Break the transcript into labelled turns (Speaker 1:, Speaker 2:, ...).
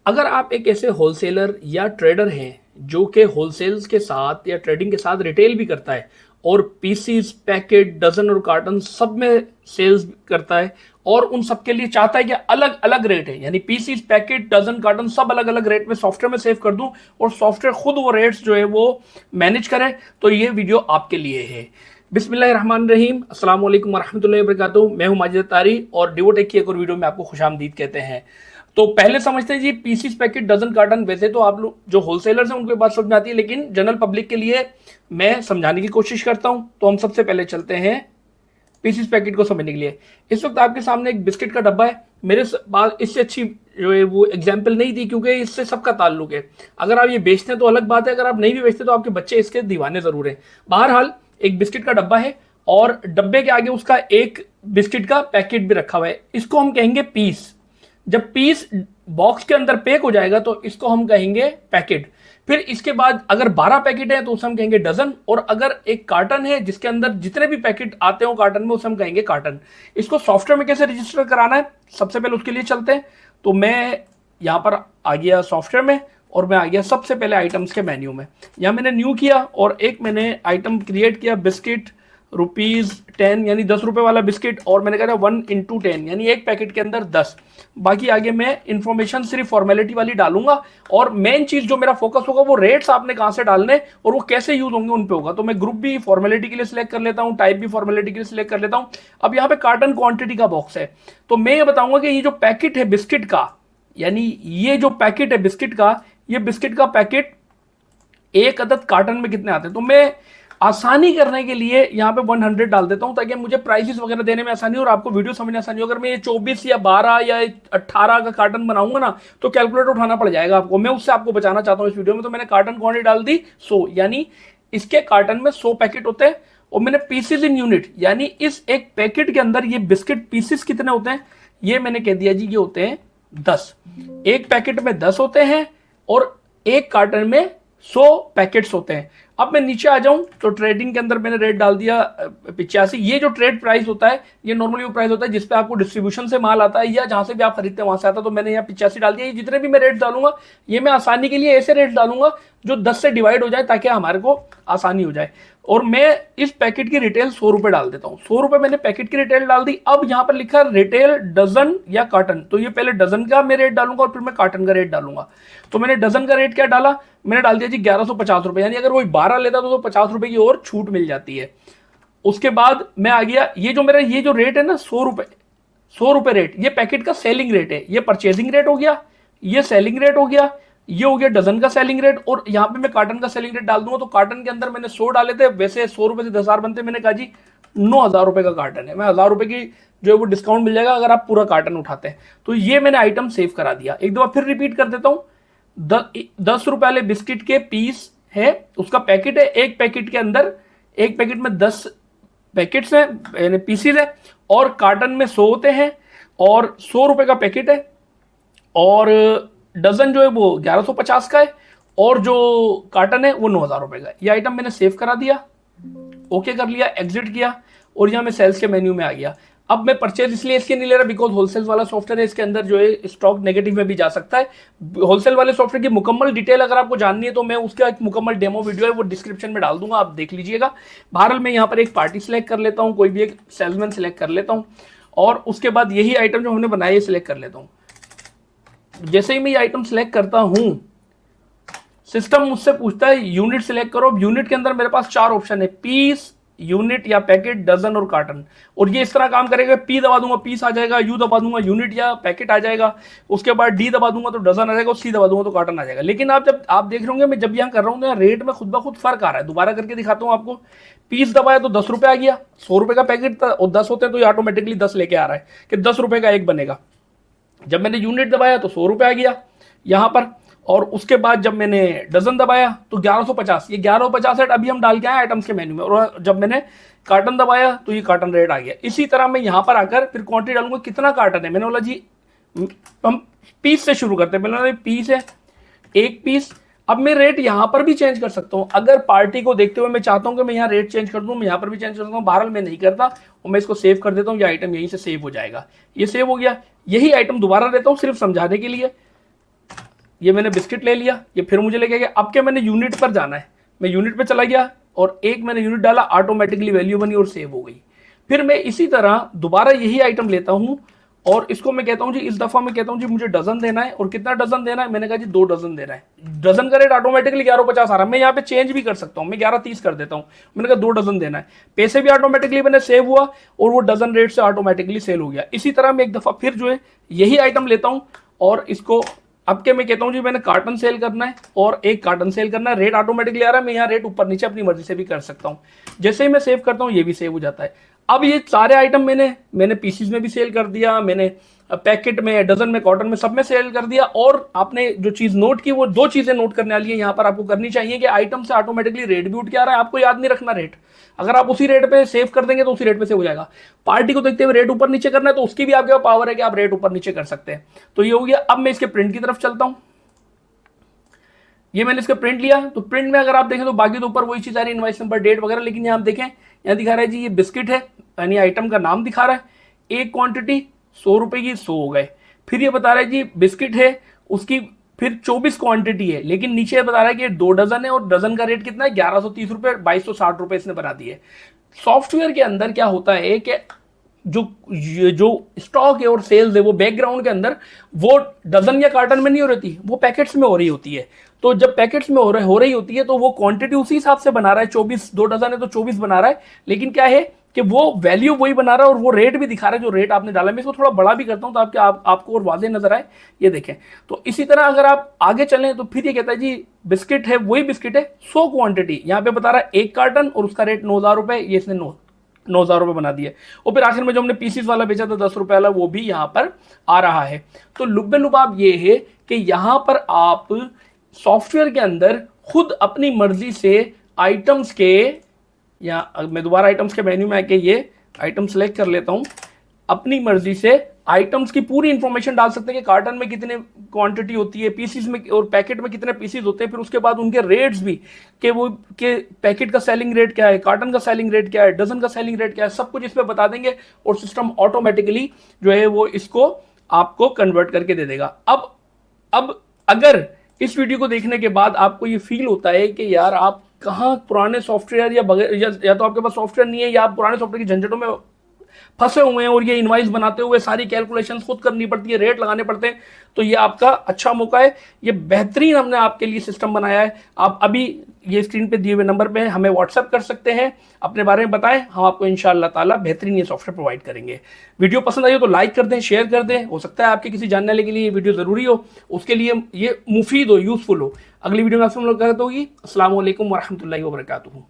Speaker 1: अगर आप एक ऐसे होलसेलर या ट्रेडर हैं जो कि होलसेल्स के साथ या ट्रेडिंग के साथ रिटेल भी करता है और पीसीज, पैकेट, डजन और कार्टन सब में सेल्स करता है और उन सब के लिए चाहता है कि अलग अलग रेट है, यानी पीसीज, पैकेट, डजन, कार्टन सब अलग अलग रेट में सॉफ्टवेयर में सेव कर दूं और सॉफ्टवेयर खुद वो रेट्स जो है वो मैनेज करे, तो ये वीडियो आपके लिए है। बिस्मिल्लाहिर्रहमानिर्रहीम, अस्सलाम वालेकुम वरहमतुल्लाहि वबरकातुहू। मैं हूं माजिद तारी और डिवोटेक की एक और वीडियो में आपको खुशामदीद कहते हैं। तो पहले समझते हैं जी, पीसीस, पैकेट, डजन, कार्टन वैसे तो आप लोग जो होलसेलर्स हैं उनके बात समझ में आती है, लेकिन जनरल पब्लिक के लिए मैं समझाने की कोशिश करता हूं। तो हम सबसे पहले चलते हैं पीसीस पैकेट को समझने के लिए। इस वक्त आपके सामने एक बिस्किट का डब्बा है। मेरे पास इससे अच्छी जो है वो एग्जाम्पल नहीं दी, क्योंकि इससे सबका ताल्लुक है। अगर आप ये बेचते हैं तो अलग बात है, अगर आप नहीं भी बेचते तो आपके बच्चे इसके दीवाने जरूर हैं। बहरहाल एक बिस्किट का डब्बा है और डब्बे के आगे उसका एक बिस्किट का पैकेट भी रखा हुआ है। इसको हम कहेंगे पीस। जब पीस बॉक्स के अंदर पैक हो जाएगा तो इसको हम कहेंगे पैकेट। फिर इसके बाद अगर 12 पैकेट है तो उसे हम कहेंगे डजन, और अगर एक कार्टन है जिसके अंदर जितने भी पैकेट आते हो कार्टन में उसे हम कहेंगे कार्टन। इसको सॉफ्टवेयर में कैसे रजिस्टर कराना है, सबसे पहले उसके लिए चलते हैं। तो मैं यहां पर आ गया सॉफ्टवेयर में और मैं आ गया सबसे पहले आइटम्स के मेन्यू में। यहां मैंने न्यू किया और एक मैंने आइटम क्रिएट किया, बिस्किट ₹10, यानी 10 रुपए वाला बिस्किट, और मैंने कहा 1 × 10 यानी एक पैकेट के अंदर 10। बाकी आगे मैं इंफॉर्मेशन सिर्फ फॉर्मेलिटी वाली डालूंगा और मेन चीज जो मेरा फोकस होगा वो रेट्स आपने कहां से डालने और वो कैसे यूज होंगे उन पे होगा। तो मैं ग्रुप भी फॉर्मेलिटी के लिए सिलेक्ट कर लेता हूं, टाइप भी फॉर्मेलिटी के लिए सिलेक्ट कर लेता हूं। अब यहाँ पे कार्टन क्वांटिटी का बॉक्स है, तो मैं ये बताऊंगा कि ये जो पैकेट है बिस्किट का, यानी ये जो पैकेट है बिस्किट का, ये बिस्किट का पैकेट एक अदद कार्टन में कितने आते हैं। तो मैं आसानी करने के लिए यहां पे 100 डाल देता हूं ताकि मुझे प्राइसेस वगैरह देने में आसानी हो और आपको वीडियो समझने आसानी हो। अगर मैं ये 24 या 12 या 18 का कार्टन बनाऊंगा ना तो कैलकुलेटर उठाना पड़ जाएगा आपको। मैं उससे आपको बचाना चाहता हूं इस वीडियो में। तो मैंने कार्टन क्वांटिटी डाल दी 100, यानी इसके कार्टन में 100 पैकेट होते हैं। और मैंने पीसेस इन यूनिट, यानी इस एक पैकेट के अंदर ये बिस्किट पीसेस कितने होते हैं, ये मैंने कह दिया जी, ये होते हैं 10। एक पैकेट में 10 होते हैं और एक कार्टन में 100 पैकेट्स होते हैं। अब मैं नीचे आ जाऊं तो ट्रेडिंग के अंदर मैंने रेट डाल दिया 85। ये जो ट्रेड प्राइस होता है ये नॉर्मली वो प्राइस होता है जिसपे आपको डिस्ट्रीब्यूशन से माल आता है या जहां से भी आप खरीदते हैं वहां से आता है। तो मैंने यहाँ 85 डाल दिया। ये जितने भी मैं रेट डालूंगा ये मैं आसानी के लिए ऐसे रेट डालूंगा जो 10 से डिवाइड हो जाए ताकि हमारे को आसानी हो जाए। और मैं इस पैकेट की रिटेल 100 रुपए डाल देता हूं। 100 रुपए मैंने पैकेट की रिटेल डाल दी। अब यहां पर लिखा रिटेल डजन या कार्टन, तो ये पहले डजन का मैं रेट डालूंगा और फिर मैं कार्टन का रेट डालूंगा। तो मैंने डजन का रेट क्या डाला, मैंने डाल दिया जी 1150 रुपए, यानी अगर कोई 12 लेता तो 50 रुपए की और छूट मिल जाती है। उसके बाद मैं आ गया, ये जो मेरा ये जो रेट है ना 100 रुपए रेट, ये पैकेट का सेलिंग रेट है। ये परचेजिंग रेट हो गया, ये सेलिंग रेट हो गया, ये हो गया डजन का सेलिंग रेट। और यहां पे मैं कार्टन का सेलिंग रेट डाल दूंगा। तो कार्टन के अंदर मैंने 100 डाले थे, वैसे 100 रुपए से 10,000 बनते। मैंने कहा जी 9,000 रुपए का कार्टन है, मैं 1,000 रुपए की जो है वो डिस्काउंट मिल जाएगा अगर आप पूरा कार्टन उठाते हैं। तो ये मैंने आइटम सेव करा दिया। एक दफा फिर रिपीट कर देता हूं। 10 रुपए वाले बिस्किट के पीस है, उसका पैकेट है। एक पैकेट के अंदर, एक पैकेट में 10 पैकेट्स है, यानी पीसीज है, और कार्टन में 100 होते हैं और 100 रुपए का पैकेट है। और डजन जो है वो 1150 का है और जो कार्टन है वो 9,000 रुपए का है। ये आइटम मैंने सेव करा दिया, ओके कर लिया, एग्जिट किया और यहां मैं सेल्स के मेन्यू में आ गया। अब मैं परचेज इसलिए इसके नहीं ले रहा बिकॉज होलसेल वाला सॉफ्टवेयर है, इसके अंदर जो है स्टॉक नेगेटिव में भी जा सकता है। होलसेल वाले सॉफ्टवेयर की मुकम्मल डिटेल अगर आपको जाननी है तो मैं उसका एक मुकम्मल डेमो वीडियो है वो डिस्क्रिप्शन में डाल दूंगा, आप देख लीजिएगा। बहरहाल मैं यहाँ पर एक पार्टी सिलेक्ट कर लेता हूँ, कोई भी एक सेल्समैन सिलेक्ट कर लेता हूँ और उसके बाद यही आइटम जो हमने बनाया सिलेक्ट कर लेता हूँ। जैसे ही मैं ये आइटम सिलेक्ट करता हूं सिस्टम मुझसे पूछता है यूनिट सिलेक्ट करो। अब यूनिट के अंदर मेरे पास 4 ऑप्शन है, पीस, यूनिट या पैकेट, डजन और कार्टन। और ये इस तरह काम करेगा, पी दबा दूंगा पीस आ जाएगा, यू दबा दूंगा यूनिट या पैकेट आ जाएगा, उसके बाद डी दबा दूंगा तो डजन आ जाएगा, और सी दबा दूंगा तो कार्टन आ जाएगा। लेकिन आप जब आप देख रहे होंगे मैं जब यहाँ कर रहा हूँ तो रेट में खुद ब खुद फर्क आ रहा है। दोबारा करके दिखाता हूँ आपको। पीस दबाया तो 10 रुपए आ गया, 100 रुपए का पैकेट था और 10 होते हैं तो ये ऑटोमेटिकली 10 लेके आ रहा है कि 10 रुपए का एक बनेगा। जब मैंने यूनिट दबाया तो 100 रुपए आ गया यहां पर, और उसके बाद जब मैंने डजन दबाया तो 1150, ये 1150 रेट अभी हम डाल के आए आइटम्स के मेन्यू में। और जब मैंने कार्टन दबाया तो ये कार्टन रेट आ गया। इसी तरह मैं यहां पर आकर फिर क्वांटिटी डालूंगा, कितना कार्टन है। मैंने बोला जी हम पीस से शुरू करते हैं, मैंने पीस है, एक पीस। अब मैं रेट यहां पर भी चेंज कर सकता हूं अगर पार्टी को देखते हुए मैं चाहता हूं कि मैं यहां रेट चेंज कर दूं, मैं यहां पर भी चेंज कर सकता हूं। बहरहाल मैं नहीं करता और मैं इसको सेव कर देता हूं, ये आइटम यहीं से सेव हो जाएगा। ये सेव हो गया। यही आइटम दोबारा देता हूं सिर्फ समझाने के लिए। ये मैंने बिस्किट ले लिया, ये फिर मुझे लेके गया। अब क्या मैंने यूनिट पर जाना है, मैं यूनिट पे चला गया और एक मैंने यूनिट डाला, ऑटोमेटिकली वैल्यू बनी और सेव हो गई। फिर मैं इसी तरह दोबारा यही आइटम लेता हूं और इसको मैं कहता हूं जी, इस दफा मैं कहता हूं जी मुझे डजन देना है। और कितना डजन देना है, मैंने कहा जी 2 डजन देना है। डजन का रेट ऑटोमेटिकली 11.50 आ रहा है, मैं यहाँ पे चेंज भी कर सकता हूँ, मैं 11.30 कर देता हूँ। मैंने कहा 2 डजन देना है, पैसे भी ऑटोमेटिकली मैंने सेव हुआ और वो डजन रेट से ऑटोमेटिकली सेल हो गया। इसी तरह मैं एक दफा फिर जो है यही आइटम लेता हूँ और इसको अब के मैं कहता हूं जी मैंने कार्टन सेल करना है और एक कार्टन सेल करना है, रेट ऑटोमेटिकली आ रहा है, मैं यहाँ रेट ऊपर नीचे अपनी मर्जी से भी कर सकता हूं। जैसे ही मैं सेव करता हूं ये भी सेव हो जाता है। अब ये सारे आइटम मैंने पीसीज में भी सेल कर दिया, मैंने पैकेट में, डजन में, कॉटन में, सब में सेल कर दिया। और आपने जो चीज नोट की वो 2 चीजें नोट करने वाली है यहाँ पर आपको करनी चाहिए कि आइटम से ऑटोमेटिकली रेट भी उठ के आ रहा है, आपको याद नहीं रखना रेट। अगर आप उसी रेट पे सेव कर देंगे तो उसी रेट पे सेव हो जाएगा। पार्टी को देखते हुए रेट ऊपर नीचे करना है तो उसकी भी आपके पावर है कि आप रेट ऊपर नीचे कर सकते हैं। तो ये हो गया। अब मैं इसके प्रिंट की तरफ चलता हूं। ये मैंने इसका प्रिंट लिया, तो प्रिंट में अगर आप देखें तो बाकी तो ऊपर वही चीज आ रही है, इनवॉइस नंबर, डेट वगैरह, लेकिन यहाँ आप देखें यहाँ दिखा रहा है जी ये बिस्किट है, यानी आइटम का नाम दिखा रहा है। एक क्वांटिटी 100 रुपए की, 100 हो गए। फिर ये बता रहा है जी बिस्किट है, उसकी फिर 24 क्वांटिटी है, लेकिन नीचे बता रहा है कि 2 डजन है और डजन का रेट कितना है, 1130 रुपए, 2260 रुपए इसने बना दिए। सॉफ्टवेयर के अंदर क्या होता है कि जो स्टॉक है और सेल्स है वो बैकग्राउंड के अंदर वो डजन या कार्टन में नहीं हो रही, वो पैकेट्स में हो रही होती है। तो जब पैकेट्स में हो रही होती है तो वो क्वांटिटी उसी हिसाब से बना रहा है, 24, 2 डजन है तो 24 बना रहा है, लेकिन क्या है कि वो वैल्यू वही बना रहा है और वो रेट भी दिखा रहा है जो रेट आपने डाला। मैं इसको थोड़ा बड़ा भी करता हूं ताकि आपको और वाज़ेह नजर आए। ये देखें, तो इसी तरह अगर आप आगे चलें तो फिर ये कहता है जी बिस्किट है, वही बिस्किट है, 100 क्वांटिटी, यहां पे बता रहा है एक कार्टन और उसका रेट 9000 रुपए, ये इसने 9000 रुपए बना दिए। और फिर आखिर में जो हमने पीसीस वाला बेचा था 10 रुपए वाला, वो भी यहां पर आ रहा है। तो लुब्बे लुबाब ये है कि यहां पर आप सॉफ्टवेयर के अंदर खुद अपनी मर्जी से आइटम्स के, या मैं दोबारा आइटम्स के मेन्यू में आके ये आइटम सेलेक्ट कर लेता हूं, अपनी मर्जी से आइटम्स की पूरी इंफॉर्मेशन डाल सकते हैं कि कार्टन में कितने क्वांटिटी होती है, पीसीज में और पैकेट में कितने पीसीज होते हैं, फिर उसके बाद उनके रेट्स भी कि वो के पैकेट का सेलिंग रेट क्या है, कार्टन का सेलिंग रेट क्या है, डजन का सेलिंग रेट क्या है, सब कुछ इस पे बता देंगे और सिस्टम ऑटोमेटिकली जो है वो इसको आपको कन्वर्ट करके दे देगा। अब अगर इस वीडियो को देखने के बाद आपको ये फील होता है कि यार आप कहाँ पुराने सॉफ्टवेयर या तो आपके पास सॉफ्टवेयर नहीं है या आप पुराने सॉफ्टवेयर की झंझटों में फंसे हुए हैं और ये इनवाइस बनाते हुए सारी कैलकुलेशंस खुद करनी पड़ती है, रेट लगाने पड़ते हैं, तो ये आपका अच्छा मौका है। ये बेहतरीन हमने आपके लिए सिस्टम बनाया है। आप अभी ये स्क्रीन पे दिए हुए नंबर पे हमें व्हाट्सएप कर सकते हैं, अपने बारे में बताएं, हम आपको इंशाअल्लाह ताला बेहतरीन ये सॉफ्टवेयर प्रोवाइड करेंगे। वीडियो पसंद आई हो तो लाइक कर दें, शेयर कर दें, हो सकता है आपके किसी जानने वाले के लिए ये वीडियो जरूरी हो, उसके लिए ये मुफीद हो, यूजफुल हो। अगली वीडियो में आपसे मुलाकात होगी। अस्सलाम वालेकुम वरहमतुल्लाहि वबरकातुहू।